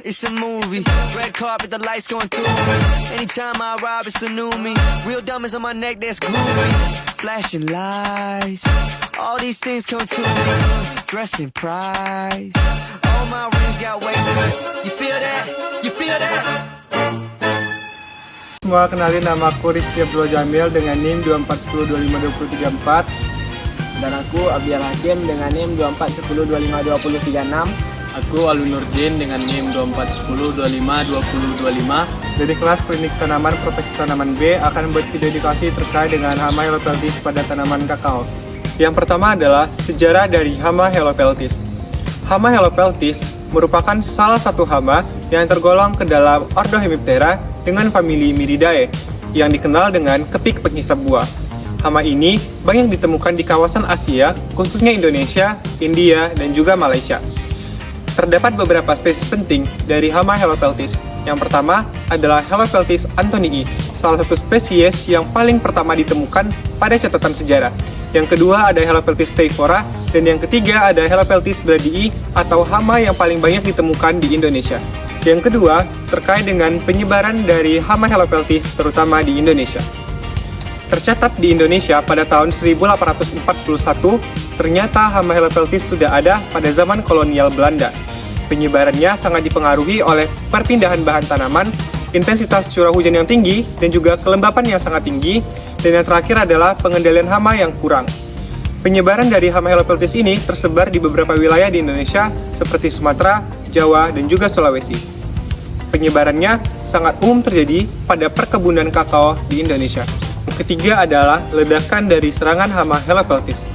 it's a movie. Red carpet, the lights going through me. Anytime I arrive, it's the new me. Real diamonds on my neck, that's groupies. Flashing lights, all these things come to me. Dressed in price, all my rings got weight to it. You feel that? You feel that? Semua kenalin, nama aku Rizky Abdul Jamil dengan NIM 2410252034. Dan aku Abiar Hakim dengan NIM 2410252036. Aku Alwi Nurdin dengan NIM 2410252025. Dari kelas Klinik Tanaman Profesi Tanaman B akan membuat video edukasi terkait dengan hama helopeltis pada tanaman kakao. Yang pertama adalah sejarah dari hama helopeltis. Hama helopeltis merupakan salah satu hama yang tergolong ke dalam ordo Hemiptera dengan famili Miridae yang dikenal dengan kepik penghisap buah. Hama ini banyak ditemukan di kawasan Asia, khususnya Indonesia, India, dan juga Malaysia. Terdapat beberapa spesies penting dari hama helopeltis. Yang pertama adalah Helopeltis anthonii, salah satu spesies yang paling pertama ditemukan pada catatan sejarah. Yang kedua ada Helopeltis teifora, dan yang ketiga ada Helopeltis bradii atau hama yang paling banyak ditemukan di Indonesia. Yang kedua terkait dengan penyebaran dari hama helopeltis terutama di Indonesia. Tercatat di Indonesia pada tahun 1841, ternyata hama helopeltis sudah ada pada zaman kolonial Belanda. Penyebarannya sangat dipengaruhi oleh perpindahan bahan tanaman, intensitas curah hujan yang tinggi, dan juga kelembapan yang sangat tinggi, dan yang terakhir adalah pengendalian hama yang kurang. Penyebaran dari hama helopeltis ini tersebar di beberapa wilayah di Indonesia seperti Sumatera, Jawa, dan juga Sulawesi. Penyebarannya sangat umum terjadi pada perkebunan kakao di Indonesia. Ketiga adalah ledakan dari serangan hama helopeltis.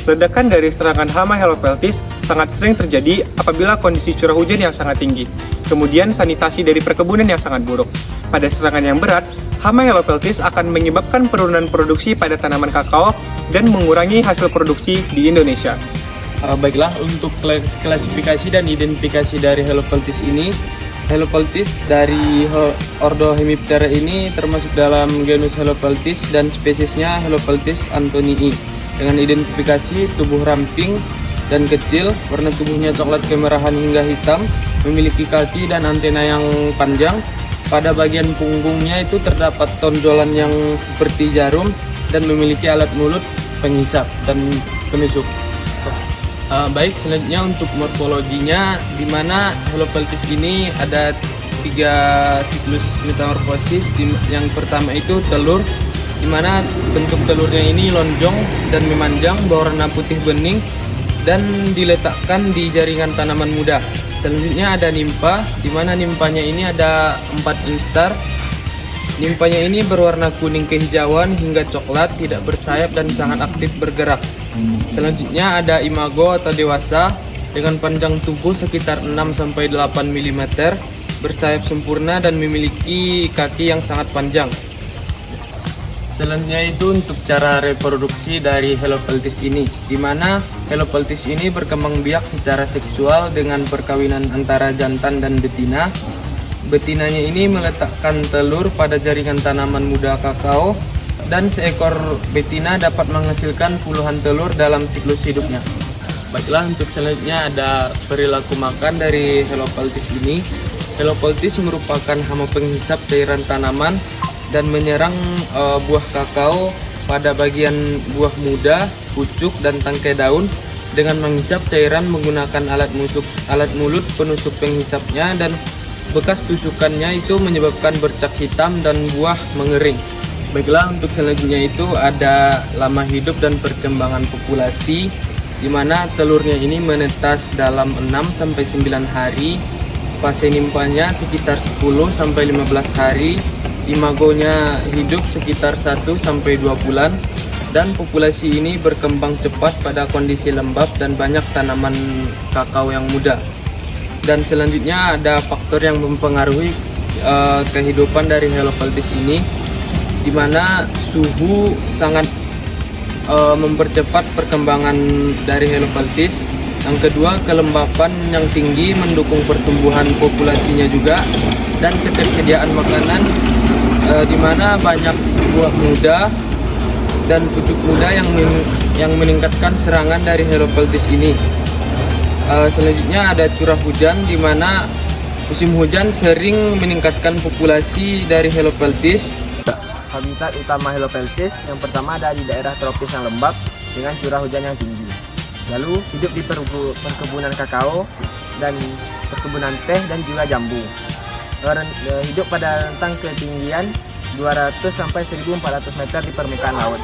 Ledakan dari serangan hama helopeltis sangat sering terjadi apabila kondisi curah hujan yang sangat tinggi, kemudian sanitasi dari perkebunan yang sangat buruk. Pada serangan yang berat, hama helopeltis akan menyebabkan penurunan produksi pada tanaman kakao dan mengurangi hasil produksi di Indonesia. Baiklah, untuk klasifikasi dan identifikasi dari helopeltis ini, helopeltis dari ordo Hemiptera ini termasuk dalam genus Helopeltis dan spesiesnya Helopeltis anthonii. Dengan identifikasi tubuh ramping dan kecil, warna tubuhnya coklat kemerahan hingga hitam, memiliki kaki dan antena yang panjang. Pada bagian punggungnya itu terdapat tonjolan yang seperti jarum dan memiliki alat mulut penghisap dan penusuk. Baik, selanjutnya untuk morfologinya, di mana Helopeltis ini ada 3 siklus metamorfosis. Yang pertama itu telur, di mana bentuk telurnya ini lonjong dan memanjang, berwarna putih bening dan diletakkan di jaringan tanaman muda. Selanjutnya ada nimpa, di mana nimpanya ini ada 4 instar. Nimpanya ini berwarna kuning kehijauan hingga coklat, tidak bersayap dan sangat aktif bergerak. Selanjutnya ada imago atau dewasa dengan panjang tubuh sekitar 6-8 mm, bersayap sempurna dan memiliki kaki yang sangat panjang. Selanjutnya itu untuk cara reproduksi dari Helopeltis ini, di mana Helopeltis ini berkembang biak secara seksual dengan perkawinan antara jantan dan betina. Betinanya ini meletakkan telur pada jaringan tanaman muda kakao, dan seekor betina dapat menghasilkan puluhan telur dalam siklus hidupnya. Baiklah, untuk selanjutnya ada perilaku makan dari Helopeltis ini. Helopeltis merupakan hama penghisap cairan tanaman dan menyerang buah kakao pada bagian buah muda, pucuk, dan tangkai daun dengan menghisap cairan menggunakan alat mulut penusuk penghisapnya, dan bekas tusukannya itu menyebabkan bercak hitam dan buah mengering. Baiklah, untuk selanjutnya itu ada lama hidup dan perkembangan populasi, di mana telurnya ini menetas dalam 6-9 hari, fase nimpanya sekitar 10-15 hari, imagonya hidup sekitar 1-2 bulan, dan populasi ini berkembang cepat pada kondisi lembab dan banyak tanaman kakao yang muda. Dan selanjutnya ada faktor yang mempengaruhi kehidupan dari Helopeltis ini, di mana suhu sangat mempercepat perkembangan dari Helopeltis. Yang kedua, kelembapan yang tinggi mendukung pertumbuhan populasinya juga, dan ketersediaan makanan di mana banyak buah muda dan pucuk muda yang meningkatkan serangan dari Helopeltis ini. Selanjutnya ada curah hujan, di mana Musim hujan sering meningkatkan populasi dari Helopeltis. Habitat utama Helopeltis yang pertama ada di daerah tropis yang lembab dengan curah hujan yang tinggi. Lalu hidup di perkebunan kakao dan perkebunan teh dan juga jambu. Hidup pada rentang ketinggian 200 sampai 1400 meter di permukaan laut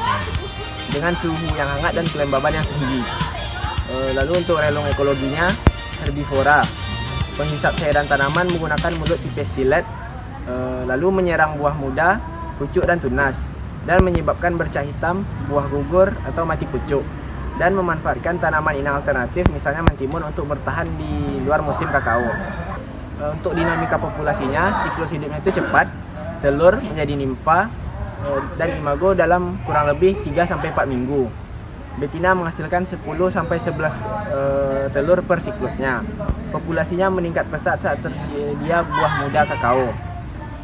dengan suhu yang hangat dan kelembaban yang tinggi. Lalu untuk relung ekologinya herbivora, penghisap cairan tanaman menggunakan mulut tipis stilet, lalu menyerang buah muda, pucuk dan tunas, dan menyebabkan bercak hitam, buah gugur atau mati pucuk, dan memanfaatkan tanaman inang alternatif misalnya mentimun untuk bertahan di luar musim kakao. Untuk dinamika populasinya, siklus hidupnya itu cepat, telur menjadi nimfa dan imago dalam kurang lebih 3-4 minggu. Betina menghasilkan 10-11 telur per siklusnya. Populasinya meningkat pesat saat tersedia buah muda kakao.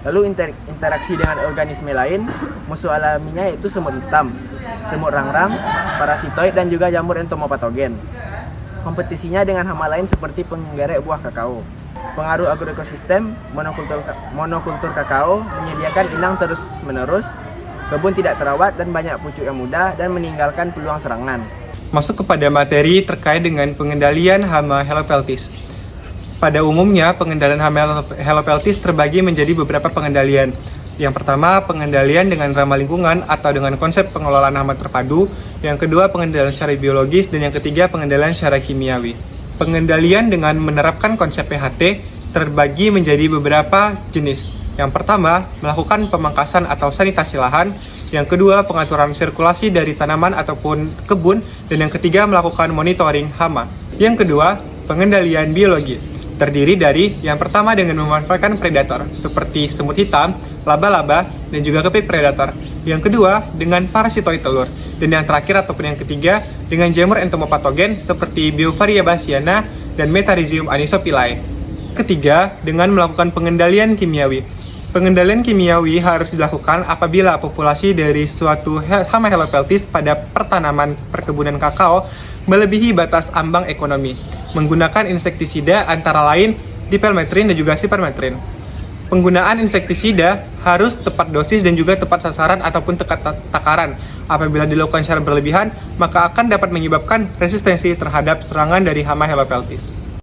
Lalu interaksi dengan organisme lain, musuh alaminya yaitu semut hitam, semut rangrang, parasitoid dan juga jamur entomopatogen. Kompetisinya dengan hama lain seperti penggerek buah kakao. Pengaruh agroekosistem, monokultur kakao menyediakan inang terus-menerus, kebun tidak terawat dan banyak pucuk yang muda dan meninggalkan peluang serangan. Masuk kepada materi terkait dengan pengendalian hama Helopeltis. Pada umumnya, pengendalian hama Helopeltis terbagi menjadi beberapa pengendalian. Yang pertama, pengendalian dengan ramah lingkungan atau dengan konsep pengelolaan hama terpadu. Yang kedua, pengendalian secara biologis. Dan yang ketiga, pengendalian secara kimiawi. Pengendalian dengan menerapkan konsep PHT terbagi menjadi beberapa jenis. Yang pertama, melakukan pemangkasan atau sanitasi lahan. Yang kedua, pengaturan sirkulasi dari tanaman ataupun kebun. Dan yang ketiga, melakukan monitoring hama. Yang kedua, pengendalian biologi. Terdiri dari yang pertama dengan memanfaatkan predator seperti semut hitam, laba-laba, dan juga kepik predator. Yang kedua dengan parasitoid telur. Dan yang terakhir ataupun yang ketiga dengan jamur entomopatogen seperti Beauveria bassiana dan Metarhizium anisopilae. Ketiga dengan melakukan pengendalian kimiawi. Pengendalian kimiawi harus dilakukan apabila populasi dari suatu hama Helopeltis pada pertanaman perkebunan kakao melebihi batas ambang ekonomi, menggunakan insektisida antara lain dipelmetrin dan juga sipermetrin. Penggunaan insektisida harus tepat dosis dan juga tepat sasaran ataupun tepat takaran. Apabila dilakukan secara berlebihan, maka akan dapat menyebabkan resistensi terhadap serangan dari hama Helopeltis.